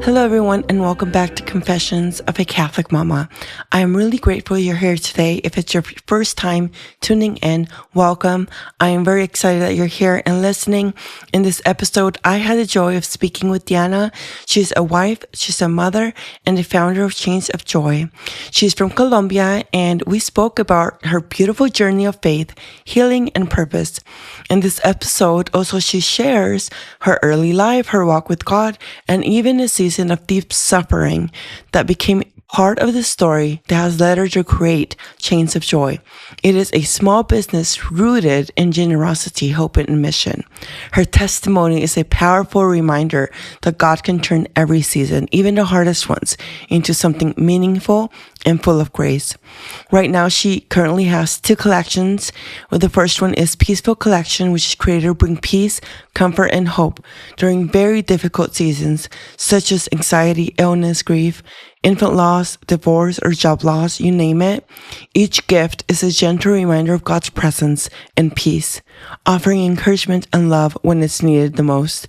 Hello, everyone, and welcome back to Confessions of a Catholic Mama. I am really grateful you're here today. If it's your first time tuning in, welcome. I am very excited that you're here and listening. In this episode, I had the joy of speaking with Diana. She's a wife, she's a mother, and the founder of Chains of Joy. She's from Colombia, and we spoke about her beautiful journey of faith, healing, and purpose. In this episode, also, she shares her early life, her walk with God, and even a season of deep suffering that became part of the story that has led her to create Chains of Joy. It is a small business rooted in generosity, hope, and mission. Her testimony is a powerful reminder that God can turn every season, even the hardest ones, into something meaningful and full of grace. Right now, she currently has 2 collections. Well, the first one is Peaceful Collection, which is created to bring peace, comfort, and hope during very difficult seasons, such as anxiety, illness, grief, infant loss, divorce, or job loss, you name it. Each gift is a gentle reminder of God's presence and peace, offering encouragement and love when it's needed the most.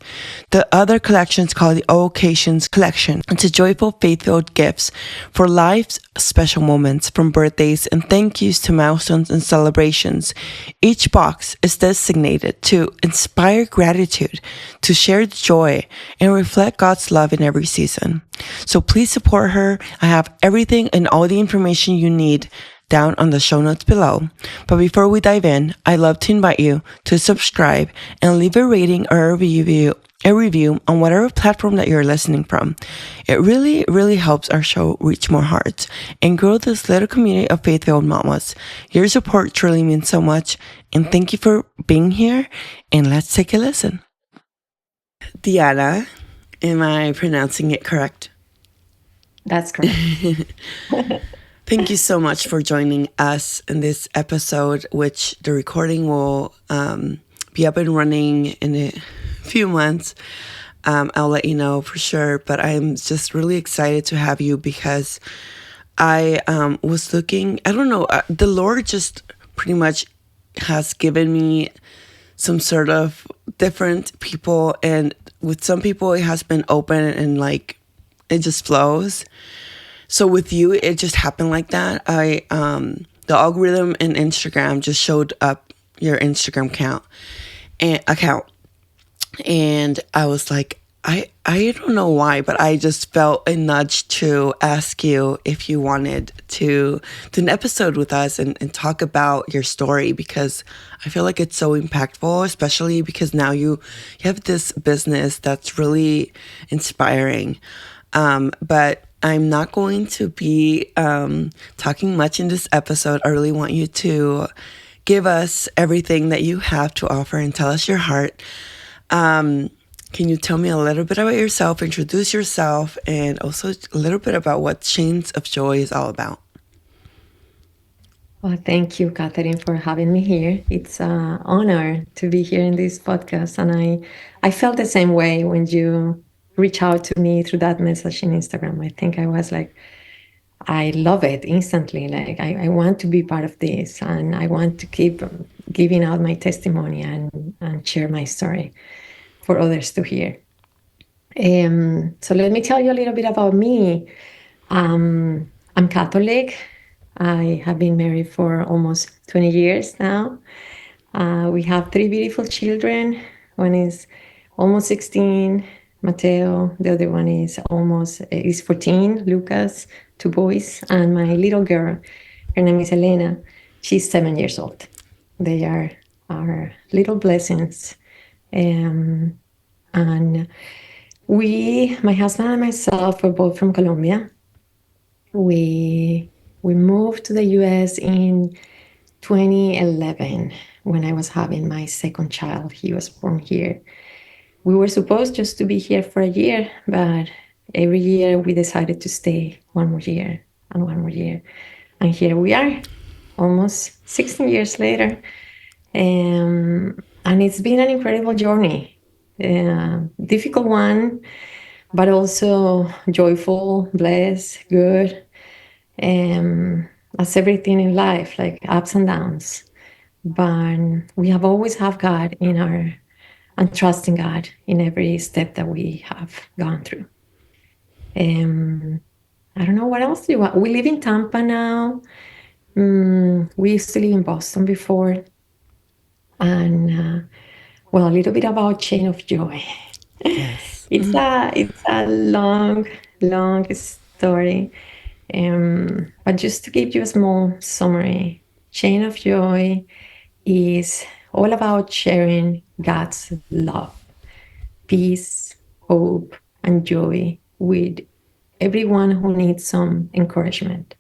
The other collection is called the All Occasions Collection. It's a joyful, faith-filled gifts for life's special moments, from birthdays and thank yous to milestones and celebrations. Each box is designated to inspire gratitude, to share joy, and reflect God's love in every season. So please support her. I have everything and all the information you need down on the show notes below. But before we dive in, I'd love to invite you to subscribe and leave a rating or a review on whatever platform that you're listening from. It really, really helps our show reach more hearts and grow this little community of faith-filled mamas. Your support truly means so much, and thank you for being here, and let's take a listen. Diana, am I pronouncing it correct? That's correct. Thank you so much for joining us in this episode, which the recording will be up and running in a few months. I'll let you know for sure, but I'm just really excited to have you because I was looking, I don't know, the Lord just pretty much has given me some sort of different people, and with some people it has been open and like it just flows. So with you, it just happened like that. The algorithm in Instagram just showed up your Instagram account, and I was like, I don't know why, but I just felt a nudge to ask you if you wanted to do an episode with us and talk about your story, because I feel like it's so impactful, especially because now you have this business that's really inspiring. But I'm not going to be talking much in this episode. I really want you to give us everything that you have to offer and tell us your heart. Can you tell me a little bit about yourself, introduce yourself, and also a little bit about what Chains of Joy is all about? Well, thank you, Catherine, for having me here. It's an honor to be here in this podcast. And I felt the same way when you reached out to me through that message in Instagram. I think I was like, I love it instantly. Like, I want to be part of this, and I want to keep giving out my testimony and share my story for others to hear. So let me tell you a little bit about me. I'm Catholic. I have been married for almost 20 years now. We have 3 beautiful children. One is almost 16, Mateo. The other one is 14, Lucas, 2 boys. And my little girl, her name is Elena. She's 7 years old. They are our little blessings. And my husband and myself, were both from Colombia. We moved to the US in 2011 when I was having my second child. He was born here. We were supposed just to be here for a year, but every year we decided to stay one more year and one more year. And here we are, almost 16 years later. And it's been an incredible journey. Difficult one, but also joyful, blessed, good. As everything in life, like ups and downs. but we have always have God in our and trusting God in every step that we have gone through. Um, I don't know what else do you want. We live in Tampa now. We used to live in Boston before, and well, a little bit about Chain of Joy. Yes. It's a long story. But just to give you a small summary, Chain of Joy is all about sharing God's love, peace, hope, and joy with everyone who needs some encouragement.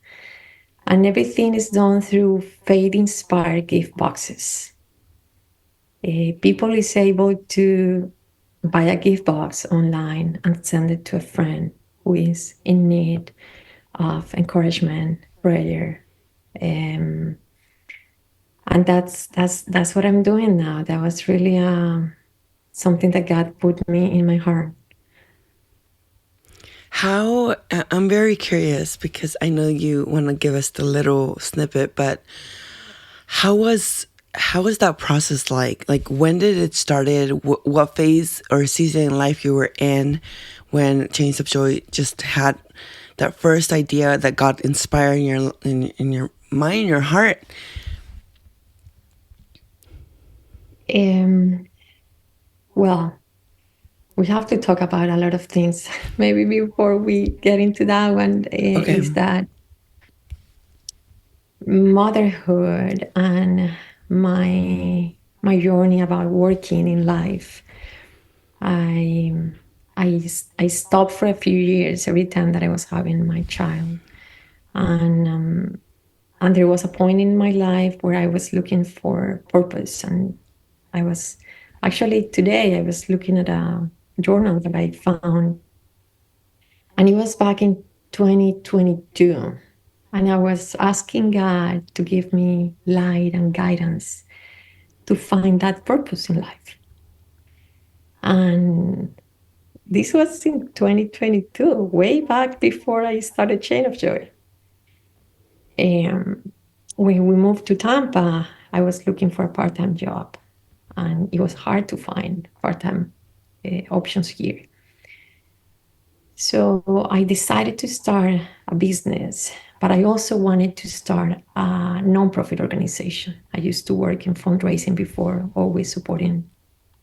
And everything is done through faith inspired gift boxes. People is able to buy a gift box online and send it to a friend who is in need of encouragement, prayer, um, and that's what I'm doing now. That was really something that God put me in my heart. I'm very curious because I know you want to give us the little snippet, but how was how was that process like? Like when did it started? What phase or season in life you were in when Chains of Joy just had that first idea that God inspired in your mind, your heart? Um, well, we have to talk about a lot of things. Maybe before we get into that one, Okay. is that motherhood and my journey about working in life. I I stopped for a few years every time that I was having my child, and there was a point in my life where I was looking for purpose, and I was actually today I was looking at a journal that I found, and it was back in 2022. And I was asking God to give me light and guidance to find that purpose in life. And this was in 2022, way back before I started Chain of Joy. And when we moved to Tampa, I was looking for a part time job, and it was hard to find part time options here. So I decided to start a business, but I also wanted to start a nonprofit organization. I used to work in fundraising before, always supporting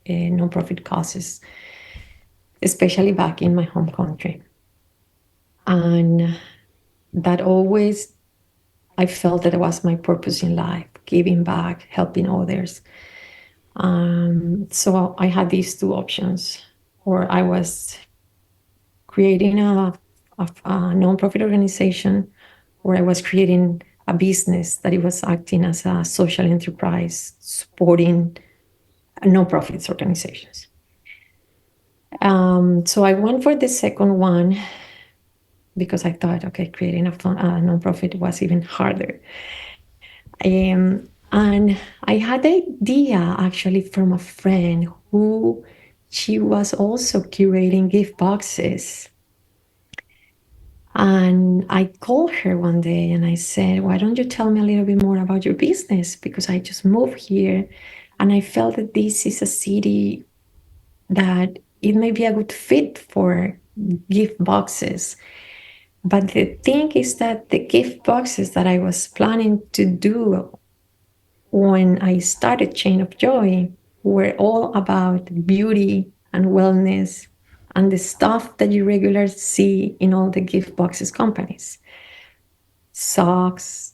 nonprofit causes, especially back in my home country. And that always, I felt that it was my purpose in life, giving back, helping others. So I had these two options, or I was creating a nonprofit organization, or I was creating a business that it was acting as a social enterprise supporting nonprofits organizations. So I went for the second one because I thought, okay, creating a nonprofit was even harder. And I had the idea actually from a friend who she was also curating gift boxes. And I called her one day and I said, why don't you tell me a little bit more about your business? Because I just moved here and I felt that this is a city that it may be a good fit for gift boxes. But the thing is that the gift boxes that I was planning to do when I started Chain of Joy were all about beauty and wellness and the stuff that you regularly see in all the gift boxes companies: socks,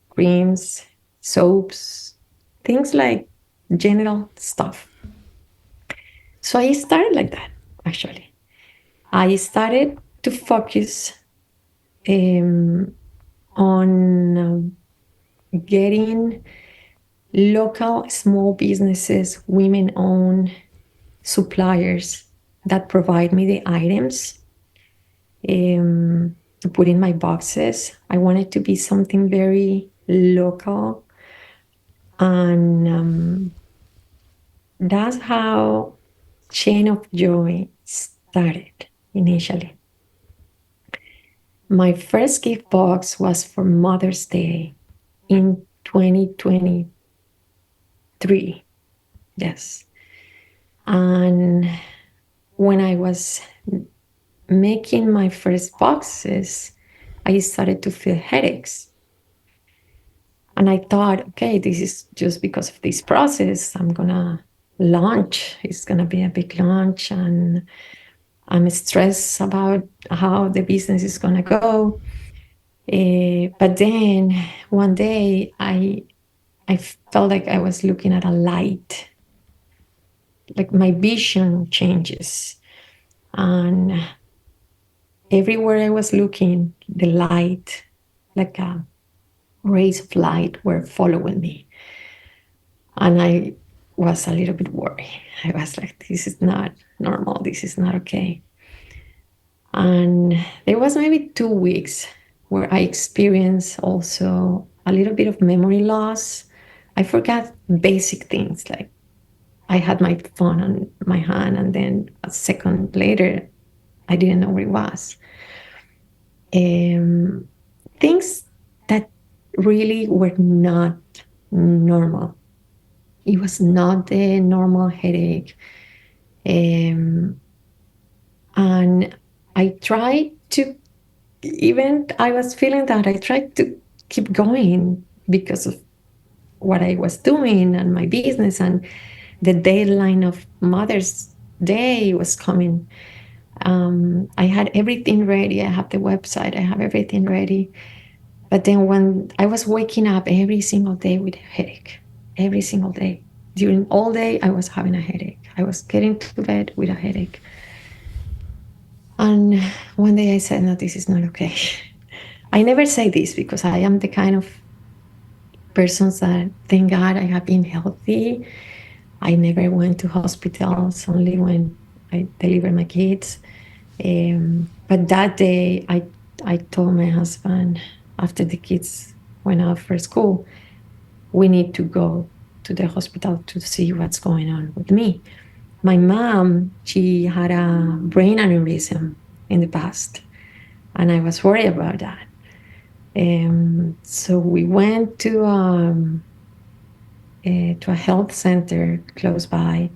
creams, soaps, things like general stuff. So I started like that, actually. I started to focus um, on getting local small businesses, women owned suppliers that provide me the items to put in my boxes. I want it to be something very local. And that's how Chain of Joy started initially. My first gift box was for Mother's Day in 2022. 3, yes. And when I was making my first boxes, I started to feel headaches. And I thought, okay, this is just because of this process. I'm going to launch. It's going to be a big launch. And I'm stressed about how the business is going to go. But then one day I felt like I was looking at a light, like my vision changes. And everywhere I was looking, the light, like rays of light, were following me. And I was a little bit worried. I was like, this is not normal. This is not okay. And there was maybe 2 weeks where I experienced also a little bit of memory loss. I forgot basic things, like I had my phone on my hand, and then a second later, I didn't know where it was. Um, Things that really were not normal. It was not the normal headache. Um, and I tried to, even I was feeling that I tried to keep going because of what I was doing and my business, and the deadline of Mother's Day was coming. I had everything ready. I have the website, I have everything ready. But then when I was waking up every single day with a headache, every single day, during all day, I was having a headache. I was getting to bed with a headache. And one day I said, no, this is not okay. I never say this because I am the kind of person that, thank God, I have been healthy. I never went to hospitals, only when I delivered my kids. But that day, I told my husband, after the kids went out for school, we need to go to the hospital to see what's going on with me. My mom, she had a brain aneurysm in the past, and I was worried about that. So we went to a health center close by,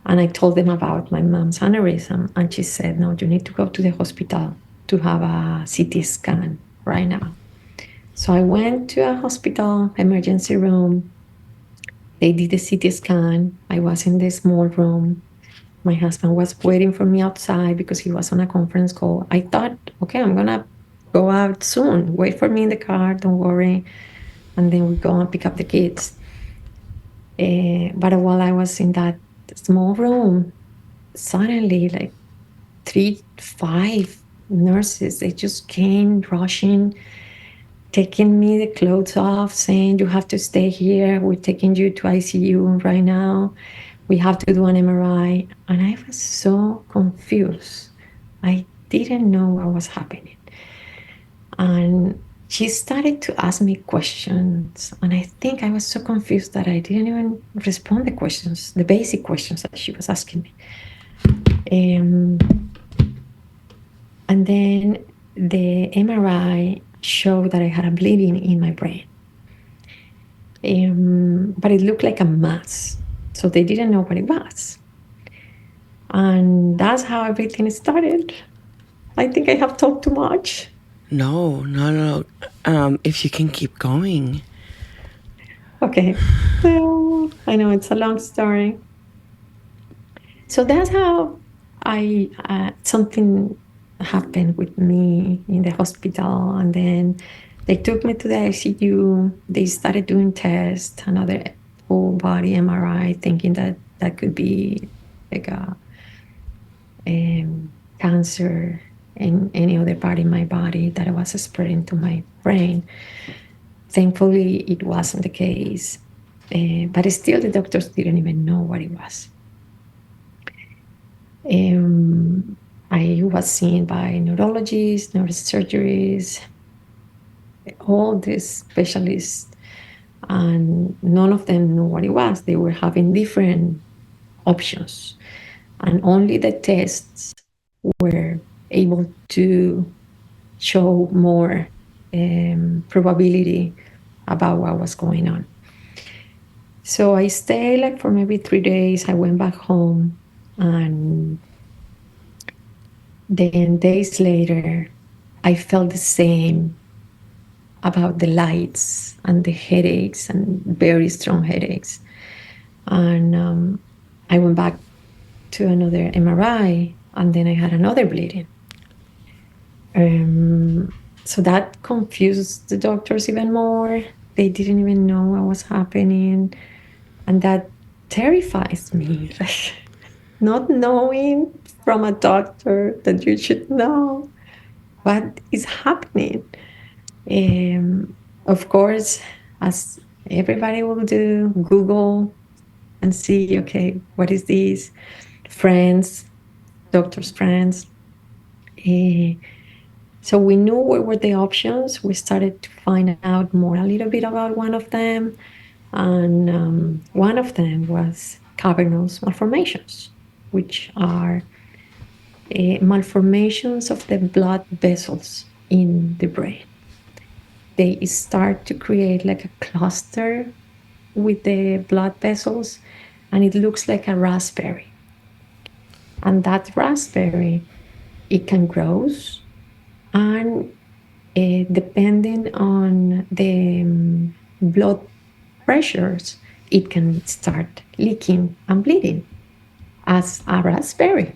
and I told them about my mom's aneurysm, and she said, "No, you need to go to the hospital to have a CT scan right now." So I went to a hospital emergency room. They did the CT scan. I was in the small room. My husband was waiting for me outside because he was on a conference call. I thought, okay, I'm going to go out soon. Wait for me in the car. Don't worry. And then we go and pick up the kids. But while I was in that small room, suddenly, like 3, 5 nurses, they just came rushing, taking me the clothes off, saying, you have to stay here. We're taking you to ICU right now. We have to do an MRI. And I was so confused. I didn't know what was happening. And she started to ask me questions. And I think I was so confused that I didn't even respond the questions, the basic questions that she was asking me. Um, and then the MRI showed that I had a bleeding in my brain. But it looked like a mass. So they didn't know what it was. And that's how everything started. I think I have talked too much. No, no, no. If you can keep going. Okay. Well, I know it's a long story. So that's how I something happened with me in the hospital, and then they took me to the ICU. They started doing tests, another full body MRI, thinking that that could be like a cancer in any other part in my body that was spreading to my brain. Thankfully, it wasn't the case, but still, the doctors didn't even know what it was. I was seen by neurologists, neurosurgeries, all these specialists, and none of them knew what it was. They were having different options, and only the tests were able to show more probability about what was going on. So I stayed like for maybe 3 days. I went back home, and then days later, I felt the same about the lights and the headaches and very strong headaches. And I went back to another MRI, and then I had another bleeding. Um, so that confused the doctors even more. They didn't even know what was happening. And that terrifies me. Like, not knowing from a doctor that you should know what is happening. Of course, as everybody will do, Google and see, okay, what is this? Friends, doctors' friends. Eh, so we knew what were the options. We started to find out more a little bit about one of them. And one of them was cavernous malformations, which are malformations of the blood vessels in the brain. They start to create like a cluster with the blood vessels, and it looks like a raspberry. And that raspberry, it can grow, and depending on the blood pressures, it can start leaking and bleeding as a raspberry.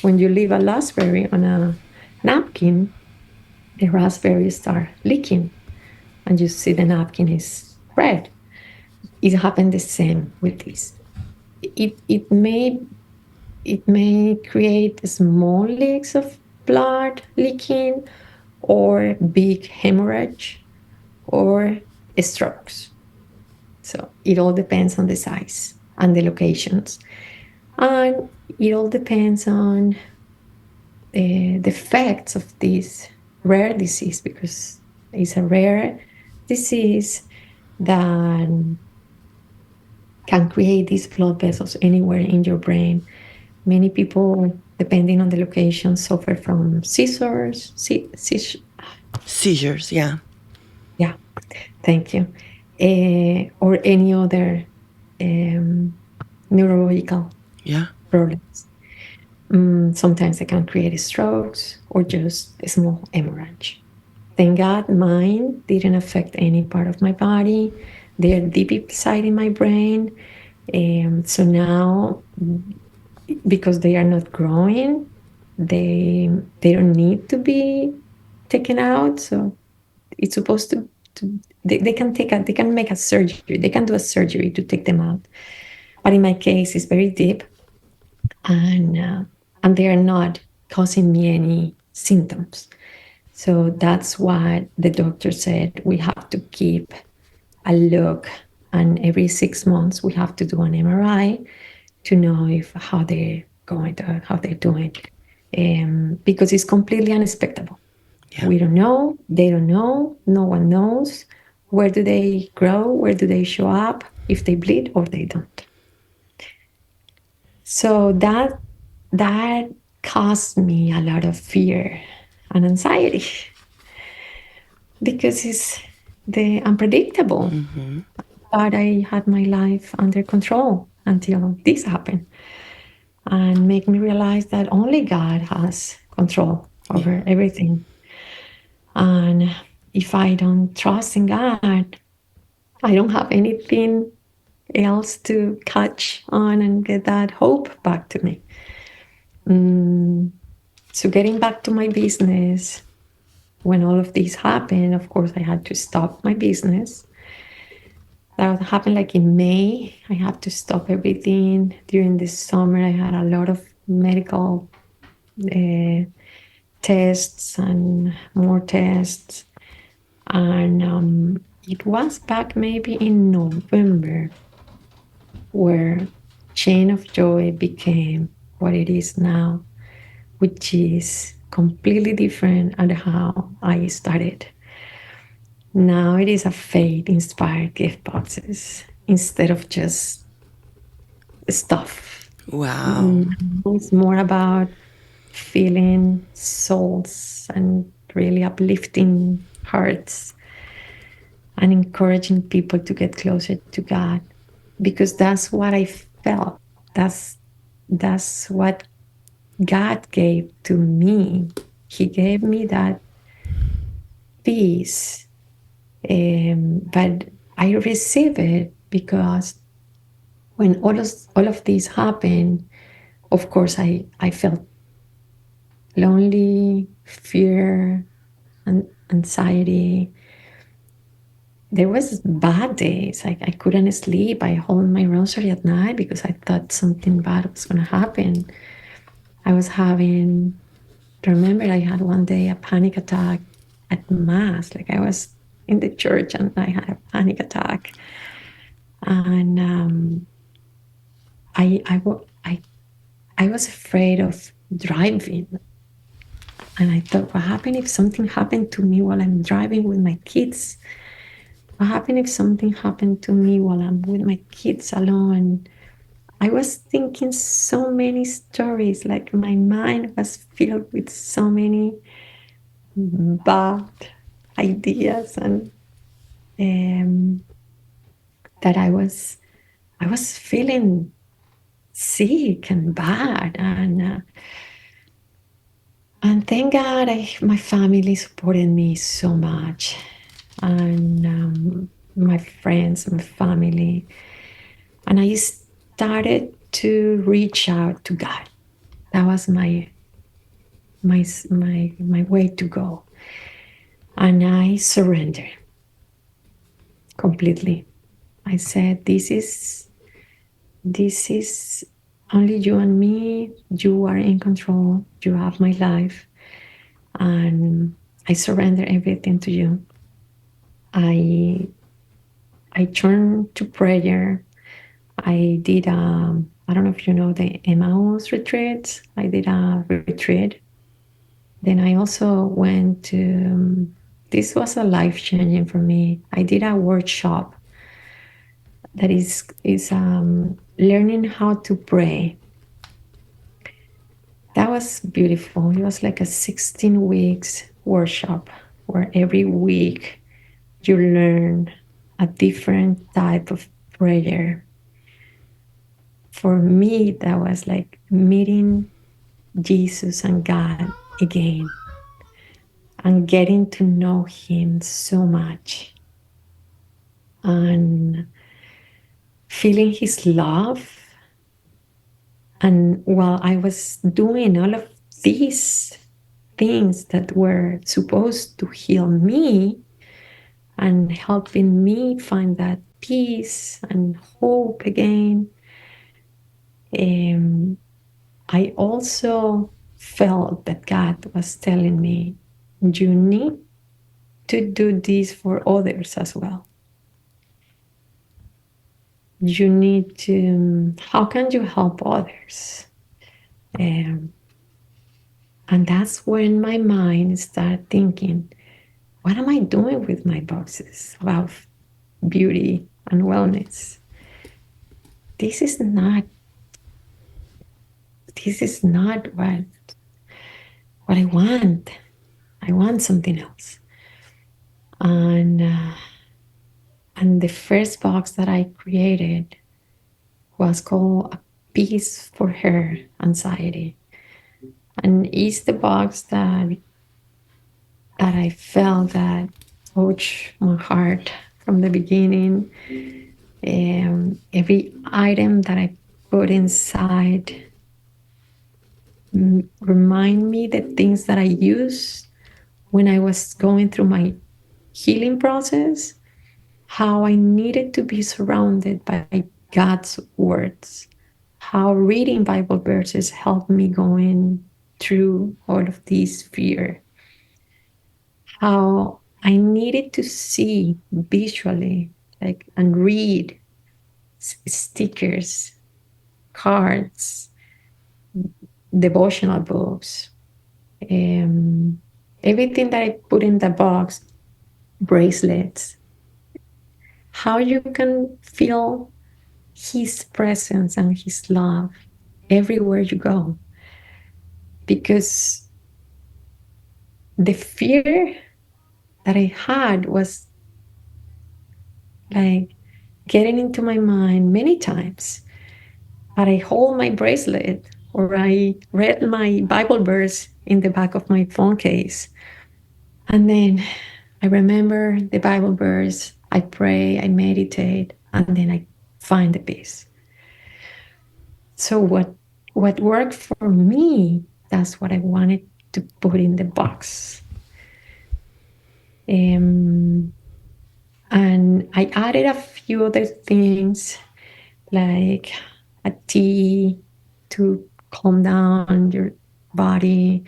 When you leave a raspberry on a napkin, the raspberries start leaking, and you see the napkin is red. It happened the same with this. It it may it may create small leaks of blood leaking, or big hemorrhage, or strokes. So it all depends on the size and the locations. And it all depends on the effects of this rare disease, because it's a rare disease that can create these blood vessels anywhere in your brain. Many people, depending on the location, suffer from seizures. Seizures, yeah. Yeah, thank you. Or any other neurological Yeah. problems. Sometimes they can create strokes or just a small hemorrhage. Thank God mine didn't affect any part of my body. They're deep inside in my brain. So now, because they are not growing, they don't need to be taken out. So it's supposed to they can they can make a surgery. They can do a surgery to take them out. But in my case, it's very deep, and uh, and they are not causing me any symptoms. So that's why the doctor said we have to keep a look, and every 6 months we have to do an MRI to know if how they're going to how they're doing, because it's completely unexpected. Yeah. We don't know, they don't know, no one knows. Where do they grow? Where do they show up? If they bleed or they don't. So that caused me a lot of fear and anxiety because it's the unpredictable. Mm-hmm. But I had my life under control until this happened, and make me realize that only God has control Yeah. over everything. And if I don't trust in God, I don't have anything else to catch on and get that hope back to me. Mm, so getting back to my business, when all of this happened, of course, I had to stop my business. That happened like in May. I had to stop everything. During the summer, I had a lot of medical uh, tests and more tests. And it was back maybe in November where Chain of Joy became what it is now, which is completely different at how I started. Now it is a faith inspired gift boxes instead of just stuff. Wow. Now it's more about feeling souls and really uplifting hearts and encouraging people to get closer to God. because that's what I felt. That's what God gave to me. He gave me that peace. But I receive it because when all of this happened, of course, I felt lonely, fear, and anxiety. There was bad days. I couldn't sleep. I hold my rosary at night because I thought something bad was going to happen. I was having, remember, I had one day a panic attack at mass. Like I was in the church and I had a panic attack. And I was afraid of driving. And I thought, what happened if something happened to me while I'm driving with my kids? What happened if something happened to me while I'm with my kids alone? I was thinking so many stories, like my mind was filled with so many bad ideas, and um, that I was feeling sick and bad, and thank God, my family supported me so much, and my friends, my family, and I started to reach out to God. That was my way to go, and I surrendered completely. I said, "This is only you and me. You are in control. You have my life, and I surrender everything to you." I I turned to prayer. I did I don't know if you know the Emmaus Retreats. I did a retreat. Then I also went to this was a life changing for me. I did a workshop that is learning how to pray. That was beautiful. It was like a 16 weeks workshop where every week you learn a different type of prayer. For me, that was like meeting Jesus and God again and getting to know Him so much and feeling His love. And while I was doing all of these things that were supposed to heal me and helping me find that peace and hope again, um, I also felt that God was telling me, you need to do this for others as well. You need to, how can you help others? Um, and that's when my mind started thinking, what am I doing with my boxes about beauty and wellness? This is not, this is not what I want. I want something else. And and the first box that I created was called A Piece for Her Anxiety. And it's the box that I felt that touched my heart from the beginning. Every item that I put inside remind me the things that I used when I was going through my healing process, how I needed to be surrounded by God's words, how reading Bible verses helped me going through all of this fear, how I needed to see visually, like, and read stickers, cards, devotional books, um, everything that I put in the box, bracelets, how you can feel His presence and His love everywhere you go. Because the fear that I had was like getting into my mind many times. But I hold my bracelet or I read my Bible verse in the back of my phone case. And then I remember the Bible verse, I pray, I meditate, and then I find the peace. So what worked for me, that's what I wanted to put in the box. Um, and I added a few other things like a tea to calm down your body,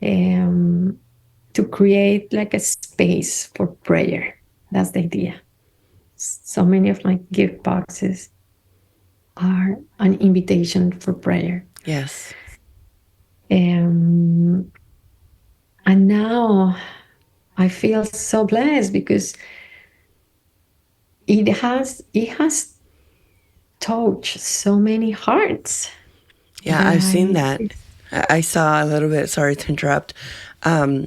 um, to create like a space for prayer. That's the idea. So many of my gift boxes are an invitation for prayer. Yes. Um, and now I feel so blessed because it has touched so many hearts Yeah, I've seen that that. I saw a little bit. Sorry to interrupt. Um,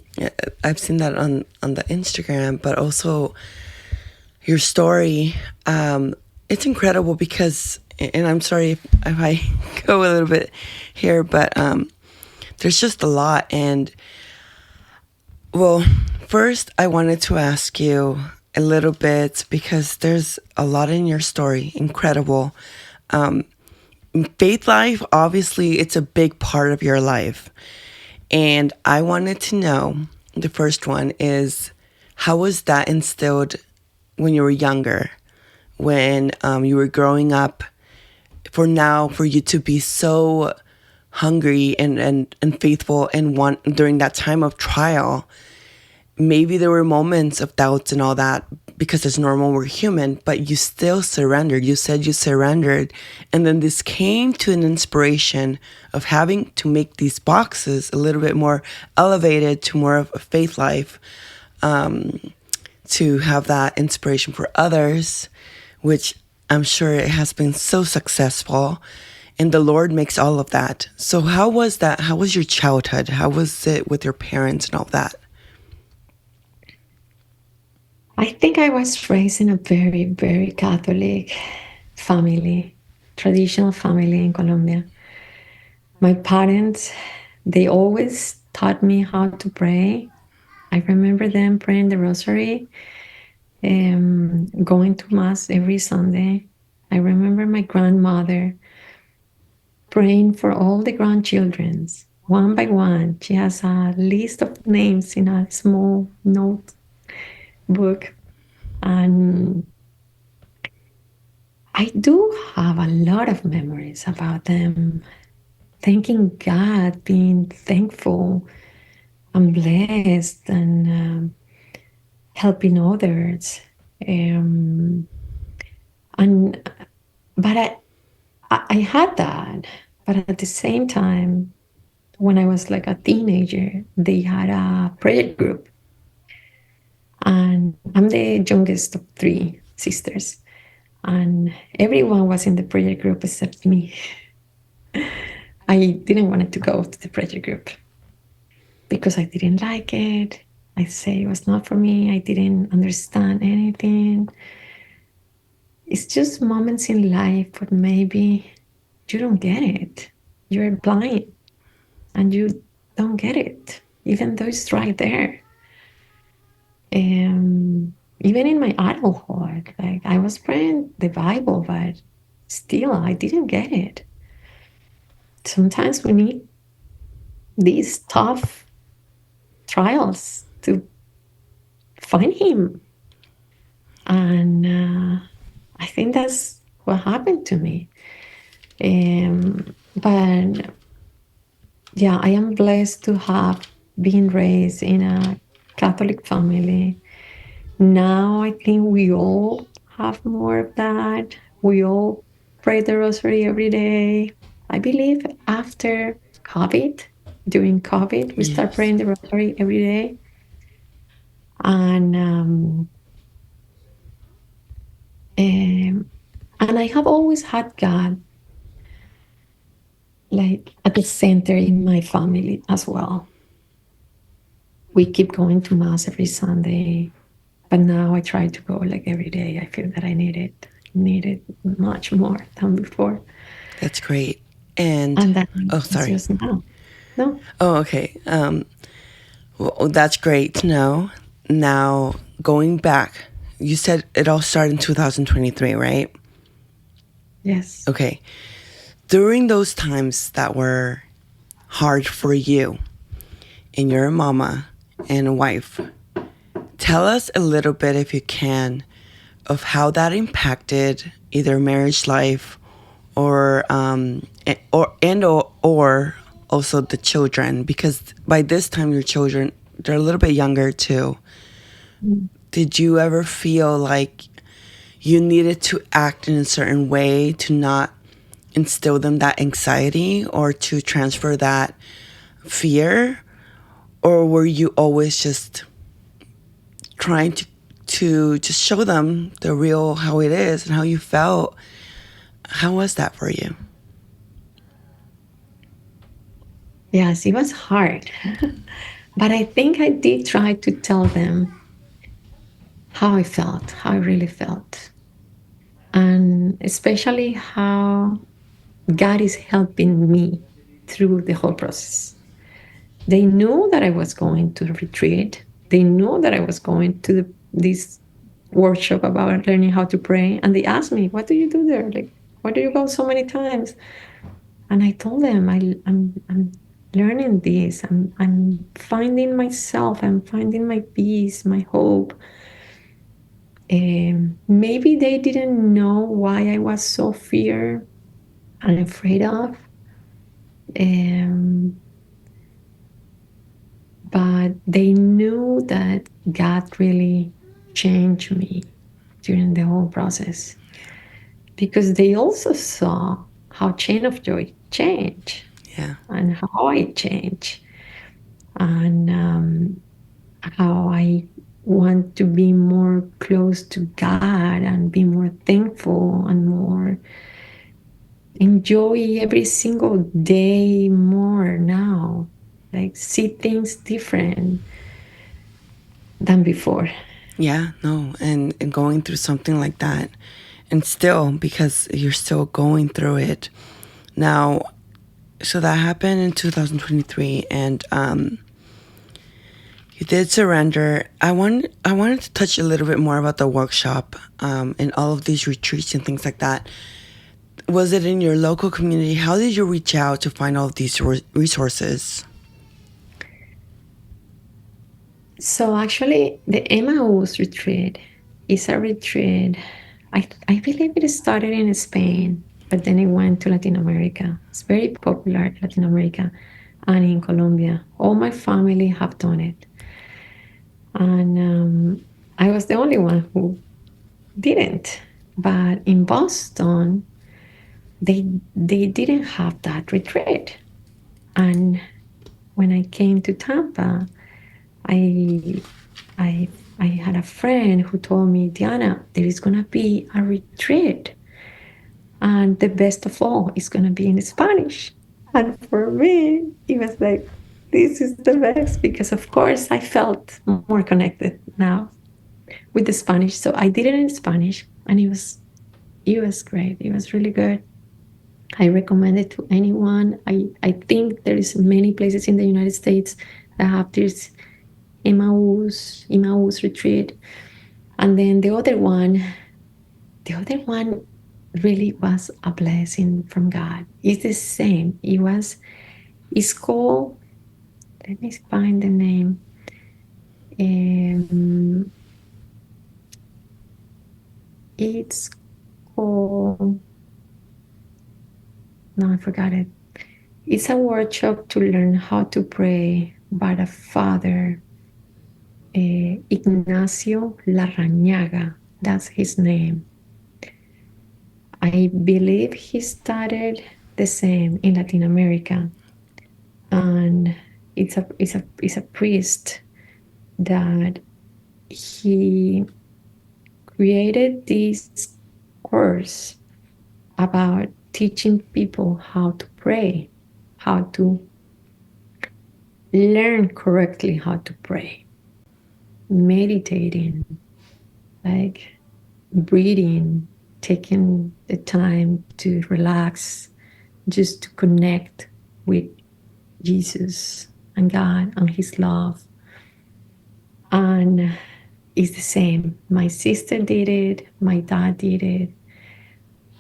I've seen that on the Instagram, but also your story. It's incredible because, and I'm sorry if I go a little bit here, but there's just a lot. And well, first I wanted to ask you a little bit because there's a lot in your story. Incredible. Faith life, obviously, it's a big part of your life. And I wanted to know, the first one is, how was that instilled when you were younger, when you were growing up, for now, for you to be so hungry and faithful and want during that time of trial? Maybe there were moments of doubts and all that because it's normal, we're human, but you still surrendered. You said you surrendered. And then this came to an inspiration of having to make these boxes a little bit more elevated to more of a faith life, to have that inspiration for others, which I'm sure it has been so successful. And the Lord makes all of that. So, how was that? How was your childhood? How was it with your parents and all that? I think I was raised in a very, very Catholic family, traditional family in Colombia. My parents, they always taught me how to pray. I remember them praying the rosary, going to mass every Sunday. I remember my grandmother praying for all the grandchildrens, one by one. She has a list of names in a small notebook. And I do have a lot of memories about them, thanking God, being thankful and blessed, and helping others. Um, and but I had that, but at the same time, when I was like a teenager, they had a prayer group, and I'm the youngest of three sisters, and everyone was in the prayer group except me. I didn't want to go to the prayer group because I didn't like it. I say it was not for me. I didn't understand anything. It's just moments in life, but maybe you don't get it. You're blind and you don't get it, even though it's right there. Even in my adulthood, like I was praying the Bible, but still I didn't get it. Sometimes we need these tough trials to find him. And I think that's what happened to me. But yeah, I am blessed to have been raised in a Catholic family. Now I think we all have more of that. We all pray the rosary every day. I believe after COVID, during COVID, we start Yes. praying the rosary every day. And um, and I have always had God like at the center in my family as well. We keep going to mass every Sunday, but now I try to go like every day. I feel that I need it. need it much more than before. That's great. And And then oh, it's sorry. just now. No. Oh, okay. Well, that's great to know. Now, going back, you said it all started in 2023, right? Yes. Okay. During those times that were hard for you and your mama and wife, tell us a little bit, if you can, of how that impacted either marriage life or also the children, because by this time your children, they're a little bit younger too. Mm. Did you ever feel like you needed to act in a certain way to not instill them that anxiety or to transfer that fear? Or were you always just trying to just show them the real how it is and how you felt? How was that for you? Yes, it was hard. But I think I did try to tell them how I felt, how I really felt, and especially how God is helping me through the whole process. They knew that I was going to the retreat. They knew that I was going to this workshop about learning how to pray. And they asked me, "What do you do there? Like, why do you go so many times?" And I told them, I'm learning this. I'm finding myself. I'm finding my peace, my hope. Maybe they didn't know why I was so fear and afraid of. Um, but they knew that God really changed me during the whole process because they also saw how chain of joy change Yeah. and how I change and how I want to be more close to God and be more thankful and more enjoy every single day more now, like see things different than before. Yeah, no. And going through something like that, and still, because you're still going through it. Now, so that happened in 2023, and you did surrender. I wanted to touch a little bit more about the workshop, and all of these retreats and things like that. Was it in your local community? How did you reach out to find all of these resources? So actually, the Emmaus retreat is a retreat. I believe it started in Spain, but then it went to Latin America. It's very popular in Latin America and in Colombia. All my family have done it, and I was the only one who didn't. But in Boston, they didn't have that retreat, and when I came to Tampa, I I I had a friend who told me, Diana, there is gonna be a retreat, and the best of all is gonna be in Spanish. And for me, it was like, this is the best because, of course, I felt more connected now with the Spanish. So I did it in Spanish, and it was great. It was really good. I recommend it to anyone. I think there is many places in the United States that have this Emmaus retreat. And then the other one really was a blessing from God. It's the same. It's called, let me find the name. Um, it's called, no, I forgot it. It's a workshop to learn how to pray by the Father Ignacio Larrañaga. That's his name. I believe he started the same in Latin America, and it's a priest that he created this course about teaching people how to pray, how to learn correctly how to pray, meditating, like breathing, taking the time to relax, just to connect with Jesus and God and His love. And it's the same. My sister did it, my dad did it.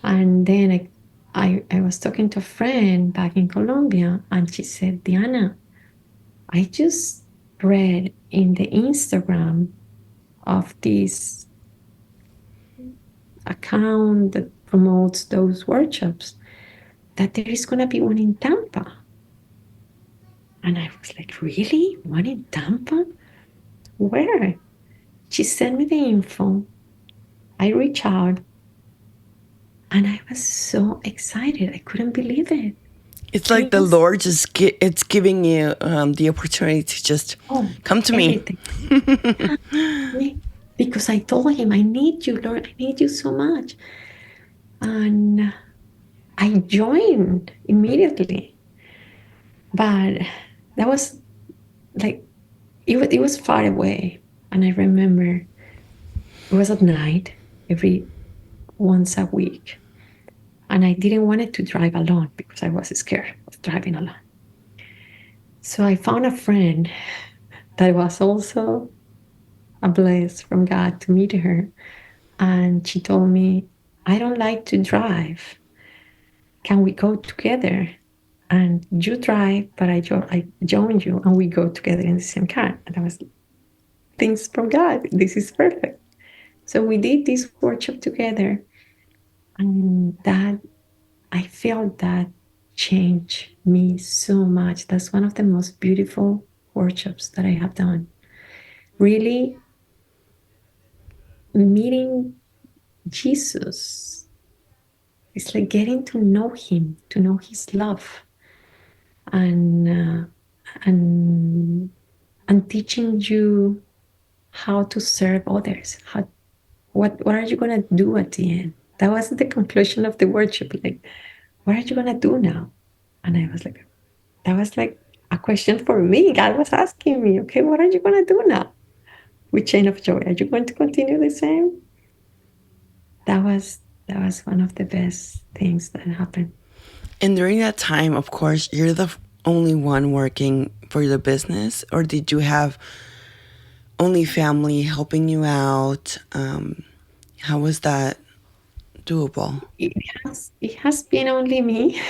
And then I was talking to a friend back in Colombia, and she said, Diana, I just read in the Instagram of this account that promotes those workshops that there is going to be one in Tampa. And I was like, really? One in Tampa? Where? She sent me the info. I reached out and I was so excited. I couldn't believe it. It's like the Things, Lord just it's giving you the opportunity to just oh, come to me. everything. Me. Because I told him, I need you, Lord. I need you so much. And I joined immediately. But that was like, it was far away. And I remember it was at night, every once a week. And I didn't want it to drive alone because I was scared of driving alone. So I found a friend that was also a bless from God to meet her. And she told me, I don't like to drive. Can we go together? And you drive, but I join you and we go together in the same car. And I was, things from God. This is perfect. So we did this workshop together. And that I felt that changed me so much. That's one of the most beautiful workshops that I have done. Really meeting Jesus. It's like getting to know Him, to know His love, and uh, and and teaching you how to serve others. What are you gonna do at the end? That was the conclusion of the workshop. Like, what are you gonna do now? And I was like, that was like a question for me. God was asking me, okay, what are you gonna do now with Chain of Joy? Are you going to continue the same? That was one of the best things that happened. And during that time, of course, you're the only one working for the business, or did you have only family helping you out? How was that doable? It has been only me.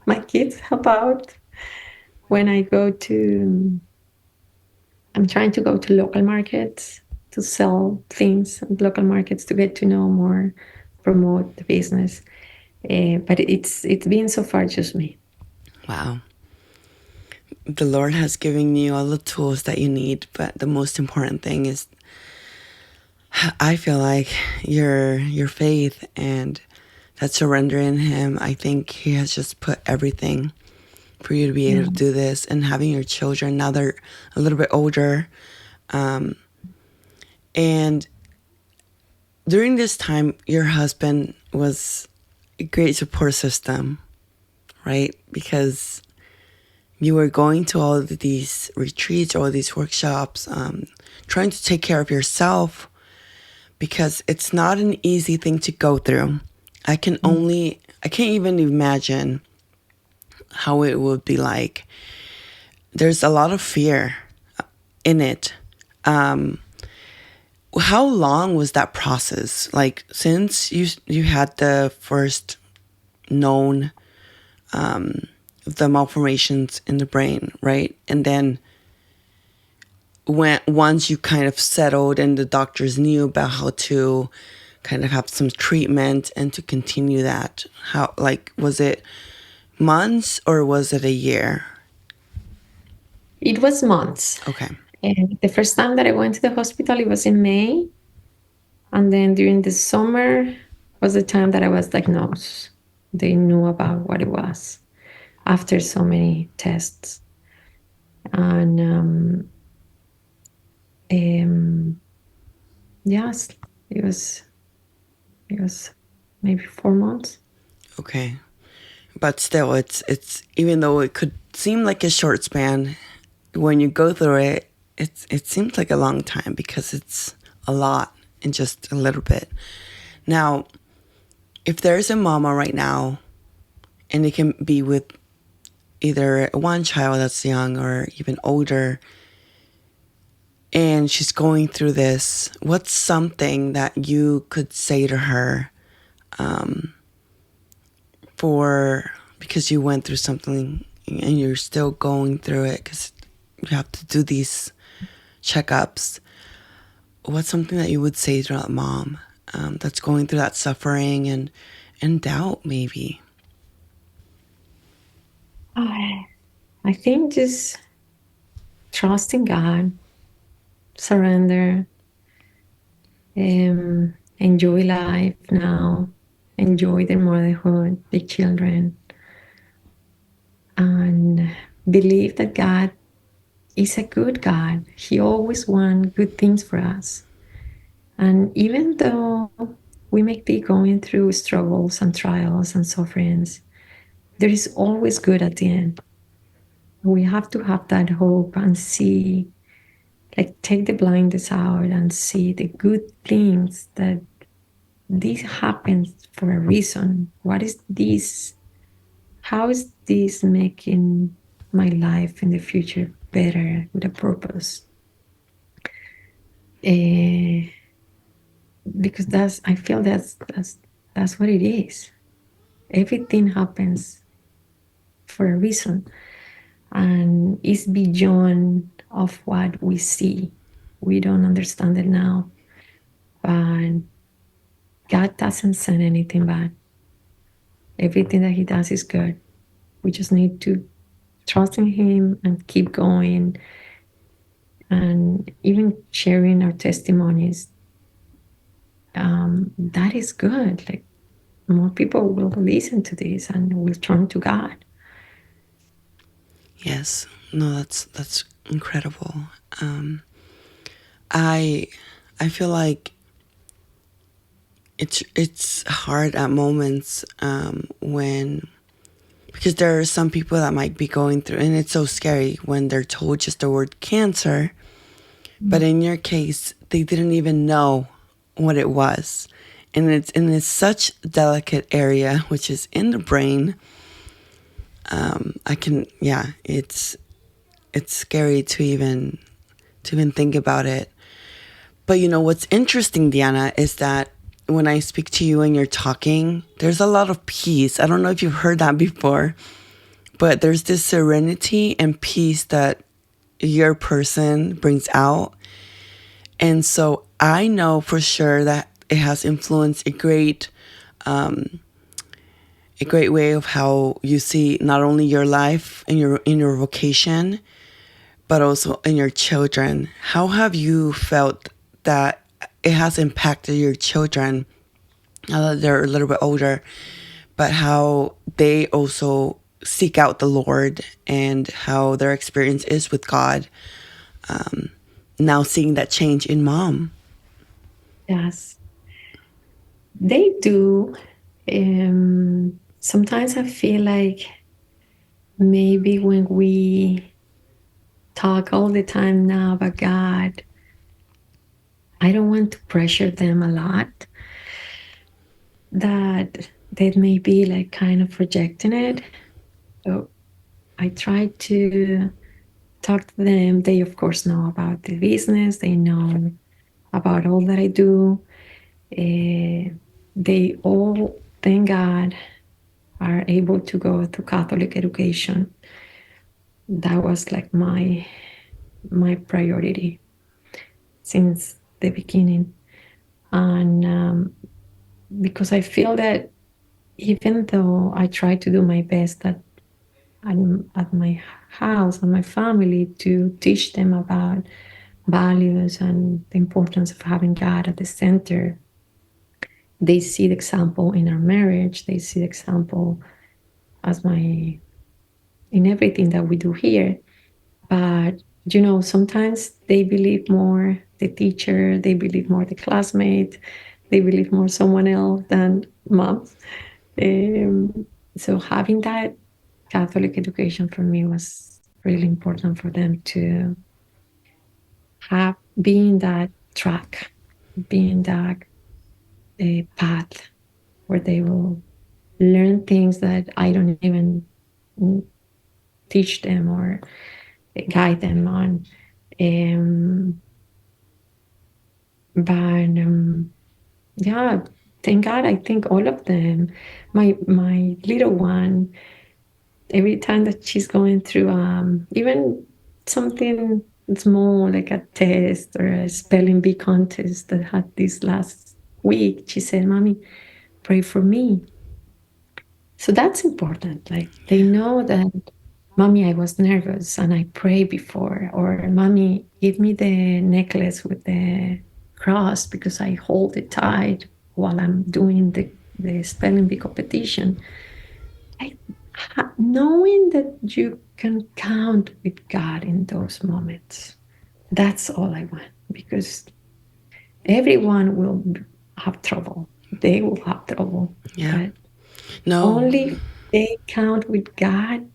My kids help out when I'm trying to go to local markets to sell things at local markets to get to know more, promote the business. But it's been so far just me. Wow. The Lord has given you all the tools that you need, but the most important thing is, I feel like, your faith and that surrender in Him. I think He has just put everything for you to be able Yeah. to do this. And having your children, now they're a little bit older, and during this time, your husband was a great support system, right? Because you were going to all of these retreats, all these workshops, trying to take care of yourself, because it's not an easy thing to go through. I can't even imagine how it would be like. There's a lot of fear in it. How long was that process? Like, since you had the first known the malformations in the brain, right? And then once you kind of settled and the doctors knew about how to kind of have some treatment and to continue that, how, like, was it months or was it a year? It was months. Okay. And the first time that I went to the hospital, it was in May. And then during the summer was the time that I was diagnosed. They knew about what it was after so many tests. And yes, it was maybe 4 months. Okay. But still, it's even though it could seem like a short span, when you go through it, it seems like a long time because it's a lot in just a little bit. Now, if there's a mama right now, and it can be with either one child that's young or even older, and she's going through this, what's something that you could say to her, for because you went through something and you're still going through it because you have to do these checkups? What's something that you would say to that mom, that's going through that suffering and doubt, maybe? I think just trusting God, surrender, enjoy life now, enjoy the motherhood, the children, and believe that God is a good God. He always wants good things for us. And even though we may be going through struggles and trials and sufferings, there is always good at the end. We have to have that hope and see, like, take the blinders out and see the good things that this happens for a reason. What is this? How is this making my life in the future better with a purpose? Eh, because I feel that's what it is. Everything happens for a reason, and it's beyond of what we see. We don't understand it now, but God doesn't send anything bad. Everything that He does is good. We just need to trust in Him and keep going, and even sharing our testimonies. That is good. Like, more people will listen to this and will turn to God. Yes. No, that's incredible. um i I feel like it's hard at moments, when, because there are some people that might be going through, and it's so scary when they're told just the word cancer. But in your case, they didn't even know what it was. And it's such a delicate area, which is in the brain. I can, yeah, it's scary to even think about it. But what's interesting, Diana, is that when I speak to you and you're talking, there's a lot of peace. I don't know if you've heard that before, but there's this serenity and peace that your person brings out. And so I know for sure that it has influenced a great way of how you see not only your life and your vocation, but also in your children. How have you felt that it has impacted your children now that they're a little bit older, but how they also seek out the Lord and how their experience is with God, now seeing that change in mom? Yes, they do. Sometimes I feel like maybe when we talk all the time now about God, I don't want to pressure them a lot, that they may be like kind of rejecting it. So I try to talk to them. They, of course, know about the business, they know about all that I do. They all, thank God, are able to go to Catholic education. That was like my priority since the beginning. And because I feel that even though I try to do my best at my house and my family to teach them about values and the importance of having God at the center, they see the example in our marriage. They see the example as in everything that we do here. But sometimes they believe more the teacher, they believe more the classmate, they believe more someone else than mom. So having that Catholic education for me was really important for them to have, being that track, being that path where they will learn things that I don't even teach them or guide them on. Um, but yeah, thank God, I think all of them. My little one, every time that she's going through even something small like a test or a spelling bee contest that had this last week, she said, "Mommy, pray for me." So that's important. Like they know that, "Mommy, I was nervous and I prayed before," or "Mommy, give me the necklace with the cross because I hold it tight while I'm doing the spelling bee competition." I, knowing that you can count with God in those moments, that's all I want, because everyone will have trouble. They will have trouble, Yeah. but No. only if they count with God,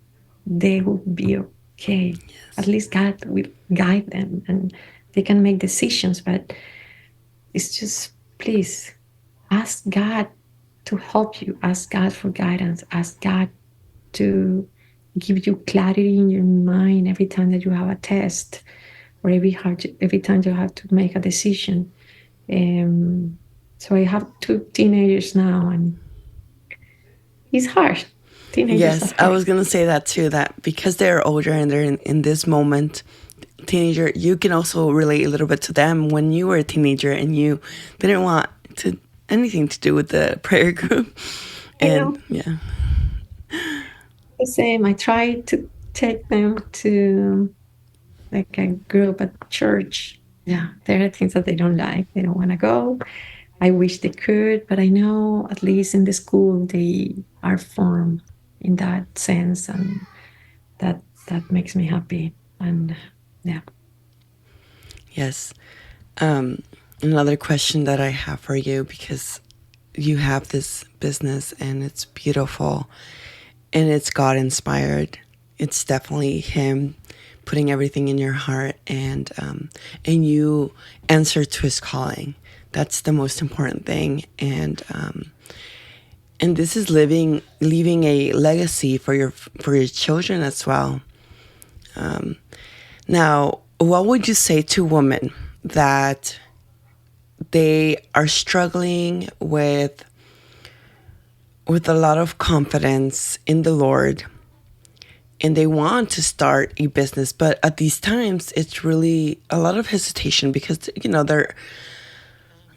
they will be okay. At Yes. least God will guide them and they can make decisions. But it's just, please ask God to help you, ask God for guidance, ask God to give you clarity in your mind every time that you have a test or every time you have to make a decision. Um, so I have two teenagers now, and it's hard. Teenagers are Yes, I hard. was gonna say that too. That because they're older and they're in this moment, teenager, you can also relate a little bit to them when you were a teenager and you didn't want to anything to do with the prayer group. I And know. yeah, The same. I try to take them to like a group at church. Yeah, there are things that they don't like. They don't want to go. I wish they could, but I know at least in the school they are formed in that sense, and that makes me happy. And yeah, yes. Um, Another question that I have for you, because you have this business and it's beautiful and it's God inspired. It's definitely Him putting everything in your heart, and you answer to His calling. That's the most important thing, and this is leaving a legacy for your children as well. Now, what would you say to women that they are struggling with a lot of confidence in the Lord, and they want to start a business, but at these times it's really a lot of hesitation because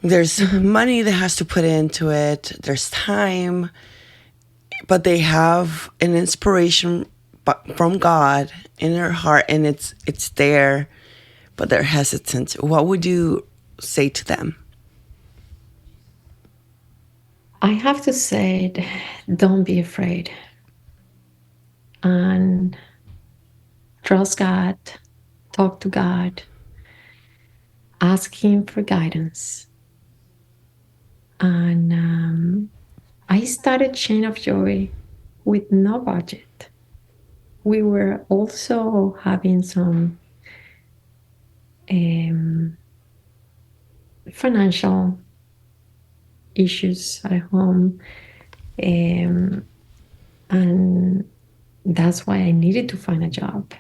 there's hmm money that has to put into it, there's time, but they have an inspiration from God in their heart, and it's there, but they're hesitant. What would you say to them? I have to say, don't be afraid and trust God. Talk to God. Ask Him for guidance. And I started Chain of Joy with no budget. We were also having some um, financial issues at home. Um, and that's why I needed to find a job.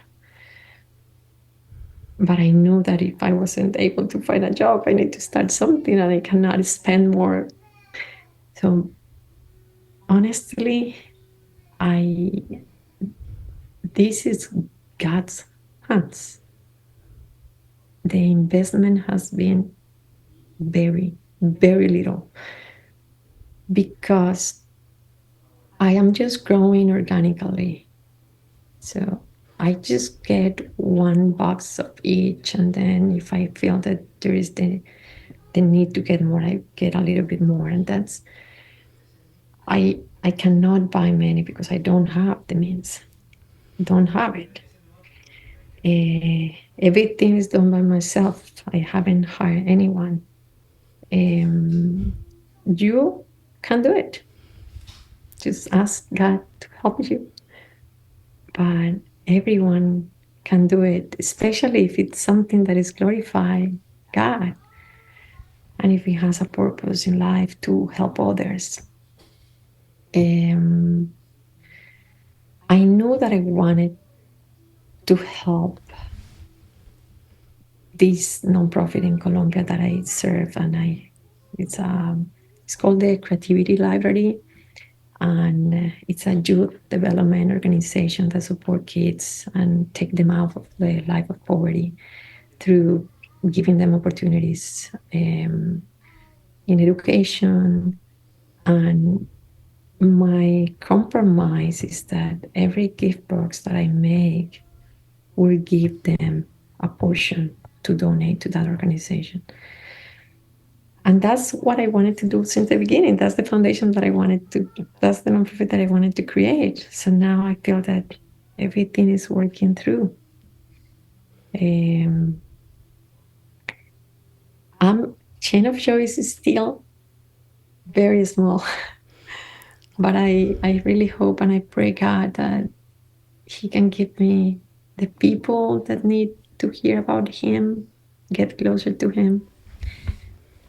But I knew that if I wasn't able to find a job, I need to start something and I cannot spend more. So honestly, I this is God's hands. The investment has been very, very little because I am just growing organically. So I just get one box of each, and then if I feel that there is the need to get more, I get a little bit more, and that's I cannot buy many because I don't have the means. Don't have it. Everything is done by myself. I haven't hired anyone. Um, you can do it. Just ask God to help you. But everyone can do it, especially if it's something that is glorifying God and if it has a purpose in life to help others. I knew that I wanted to help this nonprofit in Colombia that I serve, and it's called the Creativity Library, and it's a youth development organization that support kids and take them out of the life of poverty through giving them opportunities in education. And my compromise is that every gift box that I make will give them a portion to donate to that organization. And that's what I wanted to do since the beginning. That's the foundation that I wanted to, that's the nonprofit that I wanted to create. So now I feel that everything is working through. Um, Chain of Joys is still very small, but I really hope and I pray God that He can give me the people that need to hear about Him, get closer to Him,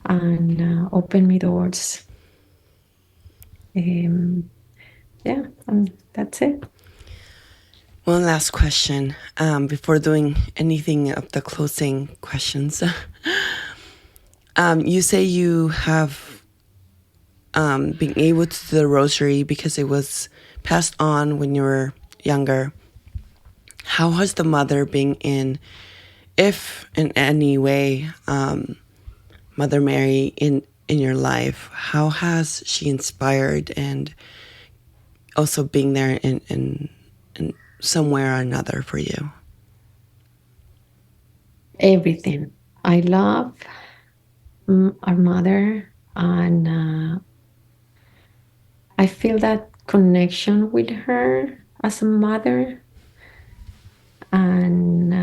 and open me doors. Yeah, and that's it. One last question before doing anything of the closing questions. You say you have been able to do the rosary because it was passed on when you were younger. How has the mother been if in any way, Mother Mary in your life? How has she inspired and also being there in somewhere or another for you? Everything. I love our mother, and I feel that connection with her as a mother, and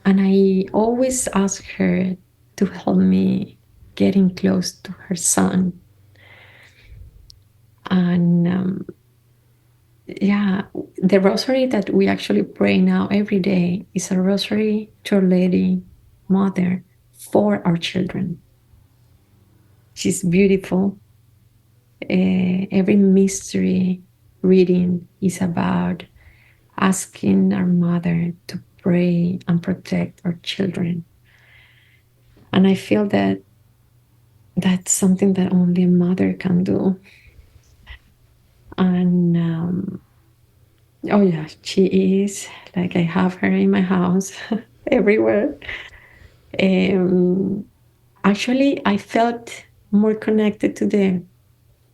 I always ask her to help me getting close to her son. And yeah, the rosary that we actually pray now every day is a rosary to Our Lady Mother for our children. She's beautiful. Every mystery reading is about asking our mother to pray and protect our children. And I feel that that's something that only a mother can do. And oh yeah, she is like, I have her in my house everywhere. Actually, I felt more connected to the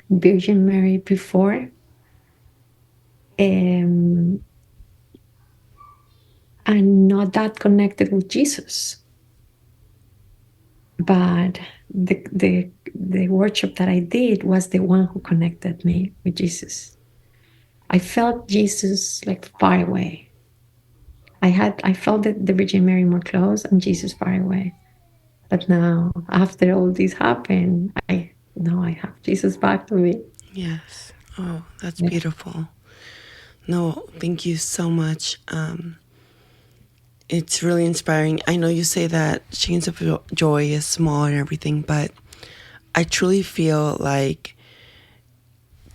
Virgin Mary before, and not that connected with Jesus. But the workshop that I did was the one who connected me with Jesus. I felt Jesus like far away. I felt that the Virgin Mary more close and Jesus far away. But now, after all this happened, I now I have Jesus back to me. Yes. Oh, that's Yeah. beautiful. No, thank you so much. It's really inspiring. I know you say that Chains of Joy is small and everything, but I truly feel like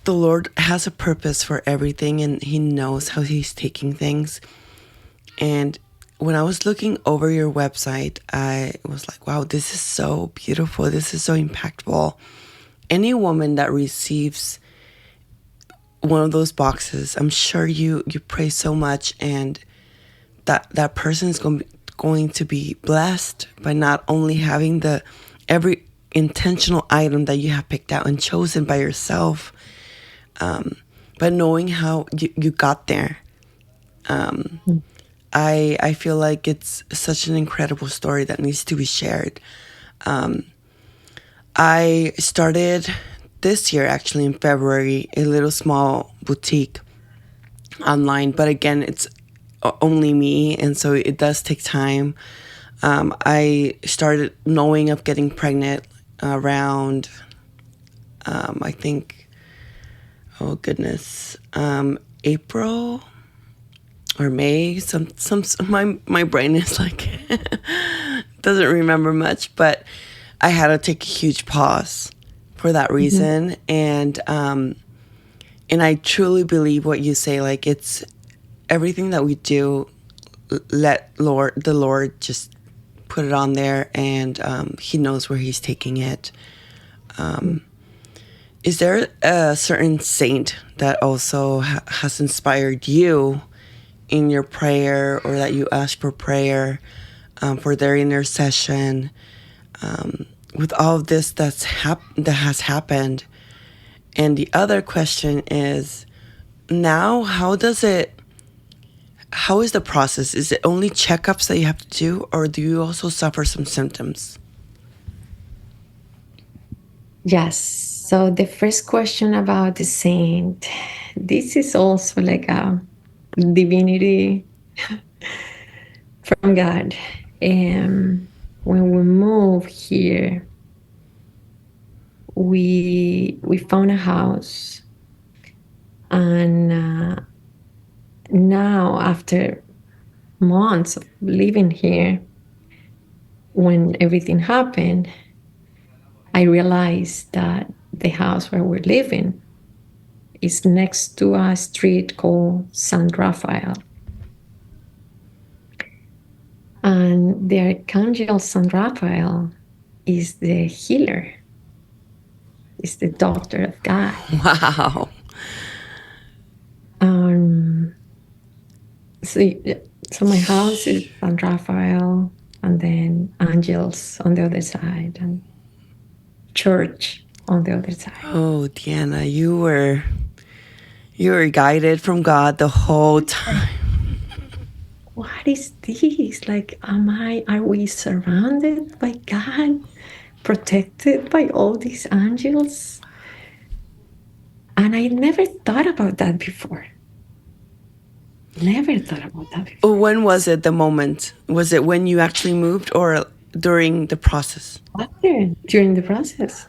the Lord has a purpose for everything and He knows how He's taking things. And when I was looking over your website, I was like, wow, this is so beautiful. This is so impactful. Any woman that receives one of those boxes, I'm sure you pray so much, and that person is going to be blessed by not only having the every intentional item that you have picked out and chosen by yourself, but knowing how you got there. Mm. I feel like it's such an incredible story that needs to be shared. I started this year, actually in February, a little small boutique online, but again, it's only me, and so it does take time. I started knowing of getting pregnant around, I think, oh goodness, April or May. My brain is like doesn't remember much, but I had to take a huge pause for that reason, and And I truly believe what you say. Like, it's everything that we do, let the Lord just put it on there, and He knows where He's taking it. Is there a certain saint that also has inspired you in your prayer, or that you ask for prayer for their intercession? With all of this that has happened. And the other question is, now how is the process? Is it only checkups that you have to do, or do you also suffer some symptoms? Yes. So the first question about the saint, this is also like a divinity from God. When we moved here, we found a house, and now after months of living here, when everything happened, I realized that the house where we're living is next to a street called San Rafael. And the Archangel San Rafael is the healer, is the doctor of God. Wow. Um, so, so my house is San Rafael, and then angels on the other side, and church on the other side. Oh, Deanna, you were guided from God the whole time. What is this? Like, are we surrounded by God, protected by all these angels? And I never thought about that before. Never thought about that before. When was it, the moment? Was it when you actually moved, or during the process? After, during the process.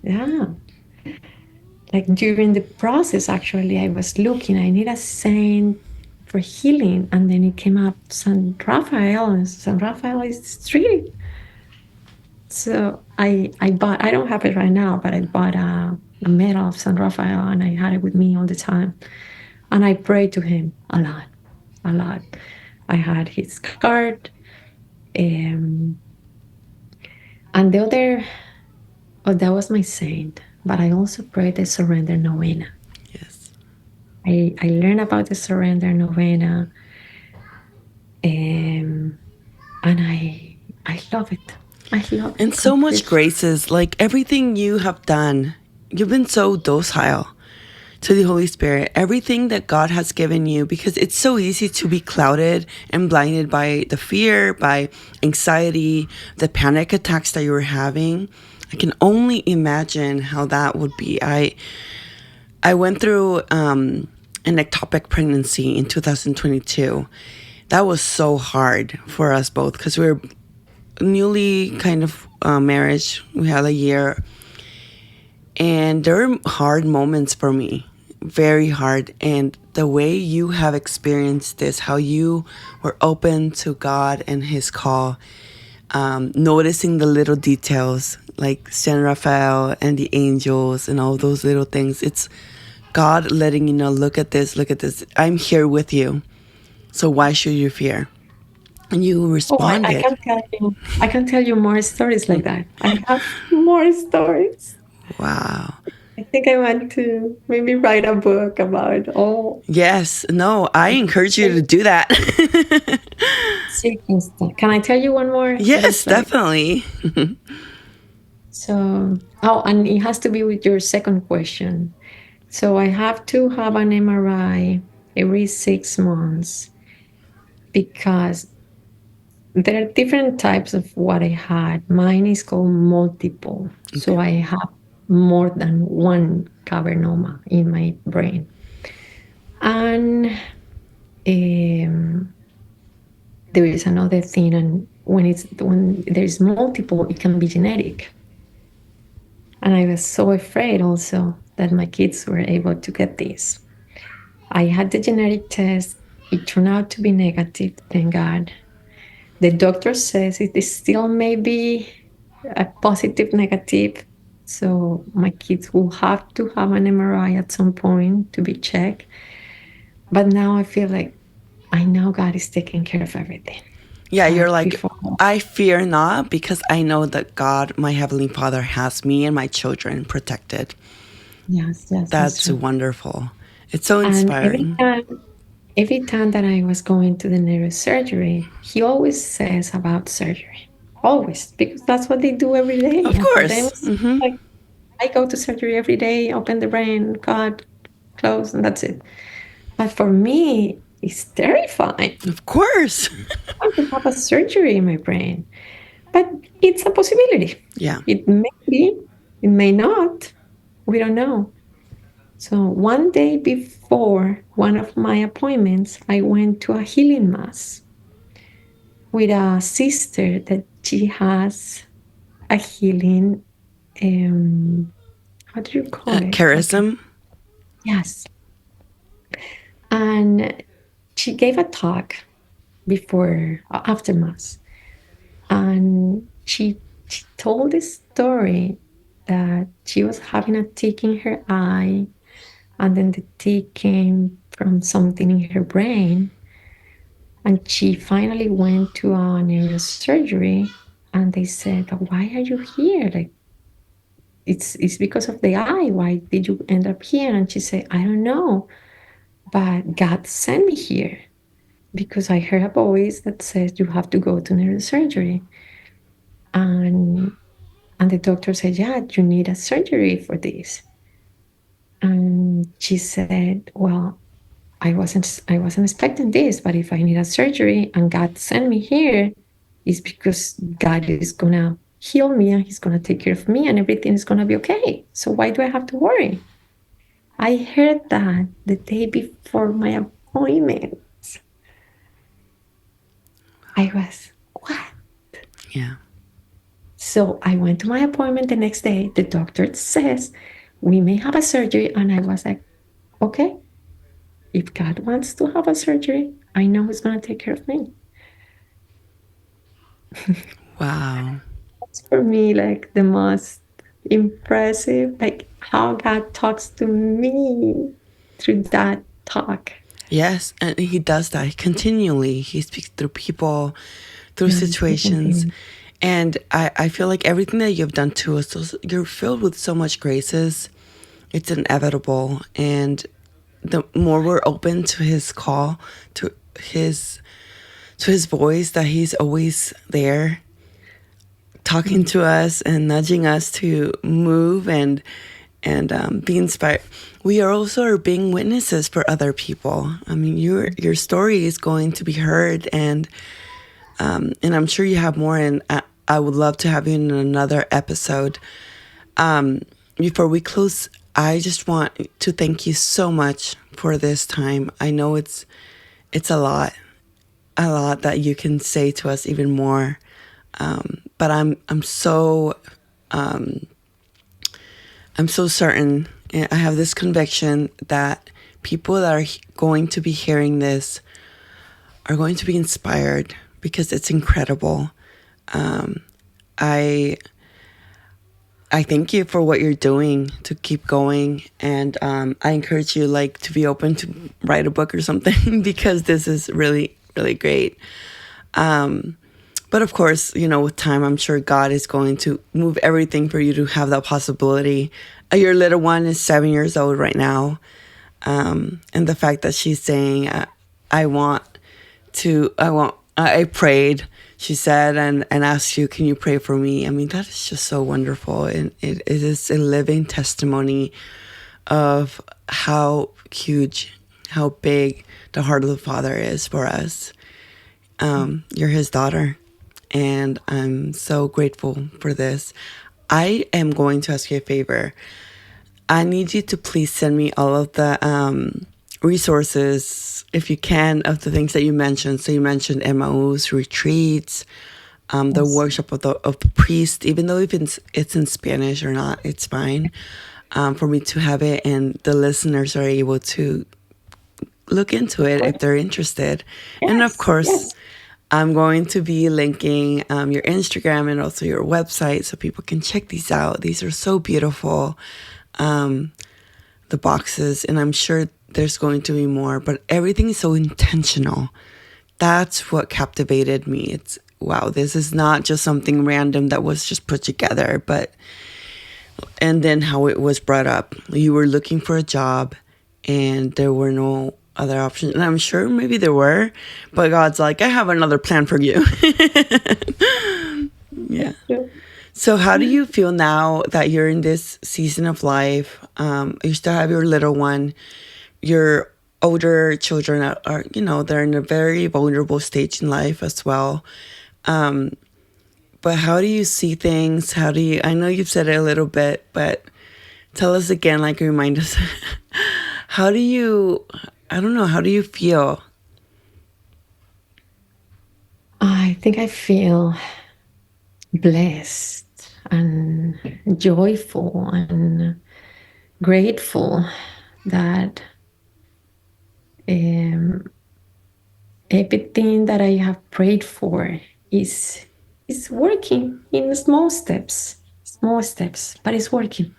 Yeah. Like during the process, actually, I was looking, I need a saint for healing. And then it came up San Rafael, and San Rafael is the street. So I bought, I don't have it right now, but I bought a medal of San Rafael, and I had it with me all the time. And I prayed to him a lot, a lot. I had his card. Um, and the other, oh, that was my saint. But I also prayed the surrender novena. Yes. I learned about the surrender novena, and I love it. I love And it so much completely. graces, like everything you have done, you've been so docile to the Holy Spirit, everything that God has given you, because it's so easy to be clouded and blinded by the fear, by anxiety, the panic attacks that you were having. I can only imagine how that would be. I went through an ectopic pregnancy in 2022. That was so hard for us both, because we were newly kind of marriage. We had a year, and there were hard moments for me, very hard. And the way you have experienced this, how you were open to God and His call, noticing the little details like San Rafael and the angels and all those little things. It's God letting you know, look at this, look at this. I'm here with you. So why should you fear? And you Oh, I responded. can tell you. I can tell you more stories like that. I have more stories. Wow. I think I want to maybe write a book about all Yes. No, I encourage you to do that. circumstance. Can I tell you one more that Yes, is like definitely. so? Oh, and it has to be with your second question. So I have to have an MRI every 6 months because there are different types of what I had. Mine is called multiple. Okay. So I have more than one cavernoma in my brain. And there is another thing, and when there's multiple, it can be genetic. And I was so afraid also that my kids were able to get this. I had the genetic test. It turned out to be negative, thank God. The doctor says it is still maybe a positive, negative. So my kids will have to have an MRI at some point to be checked. But now I feel like I know God is taking care of everything. Yeah, you're But like, before, I fear not because I know that God, my Heavenly Father, has me and my children protected. yes, yes, that's That's true. wonderful. It's so And inspiring. every time that I was going to the neurosurgery, he always says about surgery. Always, because that's what they do every day. Of And for them, course. it's like I go to surgery every day, open the brain, cut, close, and that's it. But for me, it's terrifying. Of course. I want to have a surgery in my brain. But it's a possibility. Yeah. It may be, it may not. We don't know. So one day before one of my appointments, I went to a healing mass with a sister that she has a healing, how do you call it? Like a, Charism. yes. And she gave a talk before, after mass. And she told this story that she was having a tick in her eye, and then the tick came from something in her brain. And she finally went to a neurosurgery, and they said, "Why are you here? Like, it's because of the eye. Why did you end up here?" And she said, "I don't know, but God sent me here because I heard a voice that says you have to go to neurosurgery." And the doctor said, "Yeah, you need a surgery for this." And she said, "Well, I wasn't expecting this, but if I need a surgery and God sent me here, it's because God is gonna heal me and He's gonna take care of me and everything is gonna be okay. So why do I have to worry?" I heard that the day before my appointment. I was, what? Yeah. So I went to my appointment the next day. The doctor says, "We may have a surgery." And I was like, okay, if God wants to have a surgery, I know He's going to take care of me. Wow. That's for me like the most impressive, like how God talks to me through that talk. Yes, and he does that continually. He speaks through people, through Yes, he situations. continues. And I feel like everything that you've done to us, you're filled with so much graces. It's inevitable. And the more we're open to his call, to his to his voice, that he's always there talking to us and nudging us to move and be inspired. We are also are being witnesses for other people. I mean, your story is going to be heard, and I'm sure you have more. And I would love to have you in another episode. Before we close, I just want to thank you so much for this time. I know it's a lot that you can say to us even more. But I'm so certain. I have this conviction that people that are going to be hearing this are going to be inspired because it's incredible. I I thank you for what you're doing to keep going, and I encourage you like to be open to write a book or something because this is really really great. But of course, you know, with time, I'm sure God is going to move everything for you to have that possibility. Your little one is 7 years old right now. And the fact that she's saying, I prayed, she said, and asked you, can you pray for me? I mean, that is just so wonderful. And it is a living testimony of how huge, how big the heart of the Father is for us. You're his daughter, and I'm so grateful for this. I am going to ask you a favor. I need you to please send me all of the resources, if you can, of the things that you mentioned. So you mentioned Emmaus Retreats, the Yes. workshop of the priest. Even though if it's in Spanish or not, it's fine for me to have it, and the listeners are able to look into it if they're interested. And of Yes, course, yes. I'm going to be linking your Instagram and also your website so people can check these out. These are so beautiful, the boxes, and I'm sure there's going to be more, but everything is so intentional. That's what captivated me. It's wow, this is not just something random that was just put together, and then how it was brought up. You were looking for a job and there were no other options. And I'm sure maybe there were, but God's like, I have another plan for you. Yeah. So how do you feel now that you're in this season of life? You still have your little one. Your older children are, they're in a very vulnerable stage in life as well. But how do you see things? I know you've said it a little bit, but tell us again, like remind us. How do you feel? I think I feel blessed and joyful and grateful that everything that I have prayed for is working in small steps, but it's working.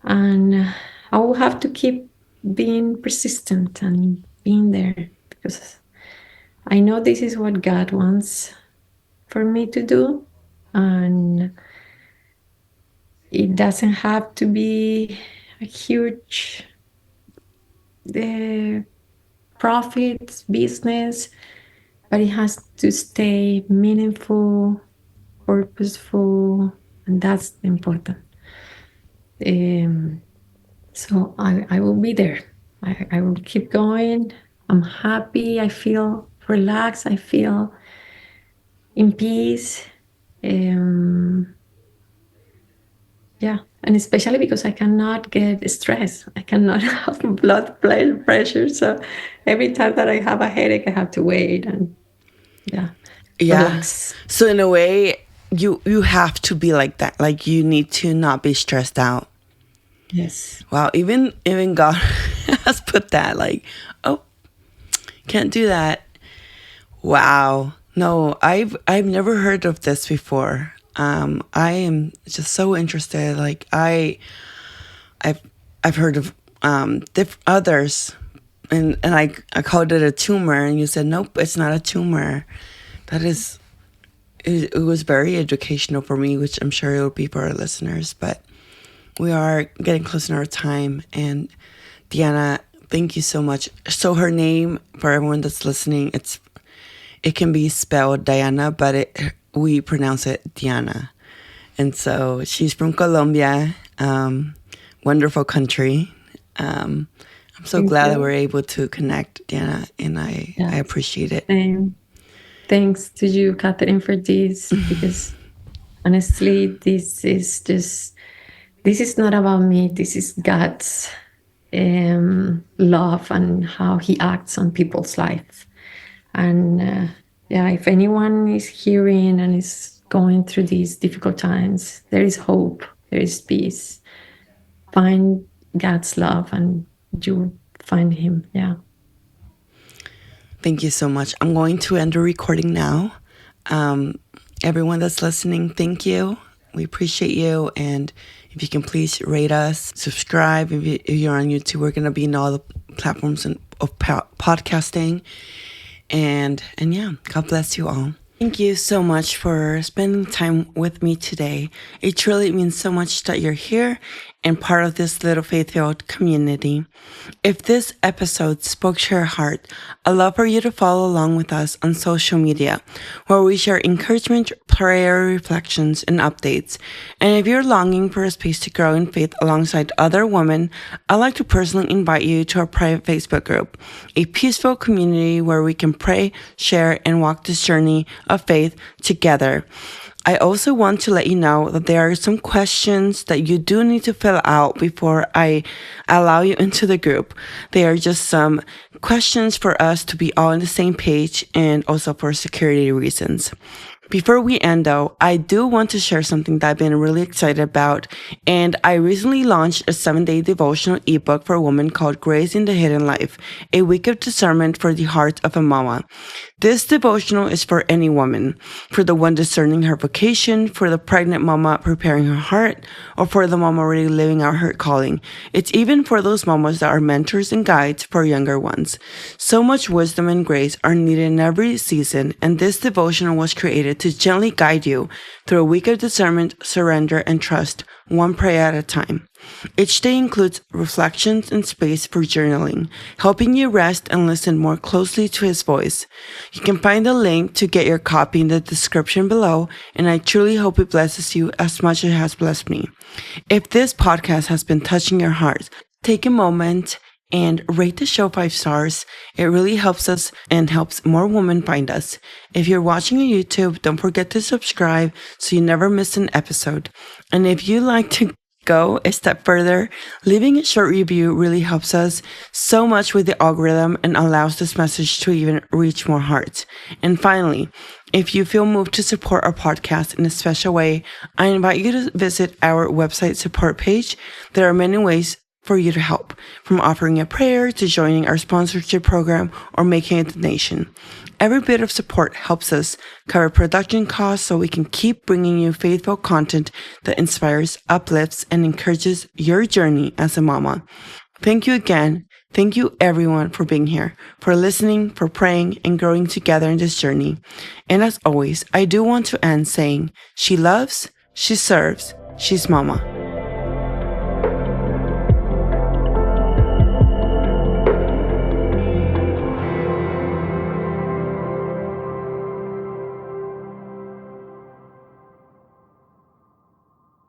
And I will have to keep being persistent and being there, because I know this is what God wants for me to do. And it doesn't have to be a huge profits, business, but it has to stay meaningful, purposeful, and that's important. So I will be there. I will keep going. I'm happy. I feel relaxed. I feel in peace. Yeah, and especially because I cannot get stressed. I cannot have blood pressure. So every time that I have a headache, I have to wait and relax. So in a way, you have to be like that. Like you need to not be stressed out. Yes. Wow, even God has put that, like, oh, can't do that. Wow. No, I've never heard of this before. I am just so interested. Like I've heard of others, and I called it a tumor, and you said nope, it's not a tumor. It was very educational for me, which I'm sure it will be for our listeners. But we are getting close to our time, and Diana, thank you so much. So her name, for everyone that's listening, it can be spelled Diana, but we pronounce it Diana. And so she's from Colombia, wonderful country. I'm so glad that we're able to connect, Diana, and I appreciate it. Thanks to you, Catherine, for this, because honestly, this is not about me. This is God's love and how he acts on people's life. And if anyone is hearing and is going through these difficult times, there is hope, there is peace. Find God's love and you find him. Yeah. Thank you so much. I'm going to end the recording now. Everyone that's listening, thank you. We appreciate you. And if you can please rate us, subscribe. If you're on YouTube, we're going to be in all the platforms of podcasting. And yeah, God bless you all. Thank you so much for spending time with me today. It truly means so much that you're here and part of this little faith-filled community. If this episode spoke to your heart, I'd love for you to follow along with us on social media, where we share encouragement, prayer, reflections, and updates. And if you're longing for a space to grow in faith alongside other women, I'd like to personally invite you to our private Facebook group, a peaceful community where we can pray, share, and walk this journey of faith together. I also want to let you know that there are some questions that you do need to fill out before I allow you into the group. They are just some questions for us to be all on the same page and also for security reasons. Before we end though, I do want to share something that I've been really excited about. And I recently launched a 7-day devotional ebook for women called Grace in the Hidden Life, a week of discernment for the heart of a mama. This devotional is for any woman, for the one discerning her vocation, for the pregnant mama preparing her heart, or for the mama already living out her calling. It's even for those mamas that are mentors and guides for younger ones. So much wisdom and grace are needed in every season, and this devotional was created to gently guide you through a week of discernment, surrender, and trust, one prayer at a time. Each day includes reflections and space for journaling, helping you rest and listen more closely to His voice. You can find the link to get your copy in the description below, and I truly hope it blesses you as much as it has blessed me. If this podcast has been touching your heart, take a moment and rate the show 5 stars. It really helps us and helps more women find us. If you're watching on YouTube, don't forget to subscribe so you never miss an episode. And if you'd like to go a step further, leaving a short review really helps us so much with the algorithm and allows this message to even reach more hearts. And finally, if you feel moved to support our podcast in a special way, I invite you to visit our website support page. There are many ways for you to help, from offering a prayer to joining our sponsorship program or making a donation. Every bit of support helps us cover production costs so we can keep bringing you faithful content that inspires, uplifts, and encourages your journey as a mama. Thank you again. Thank you everyone for being here, for listening, for praying, and growing together in this journey. And as always, I do want to end saying, she loves, she serves, she's mama.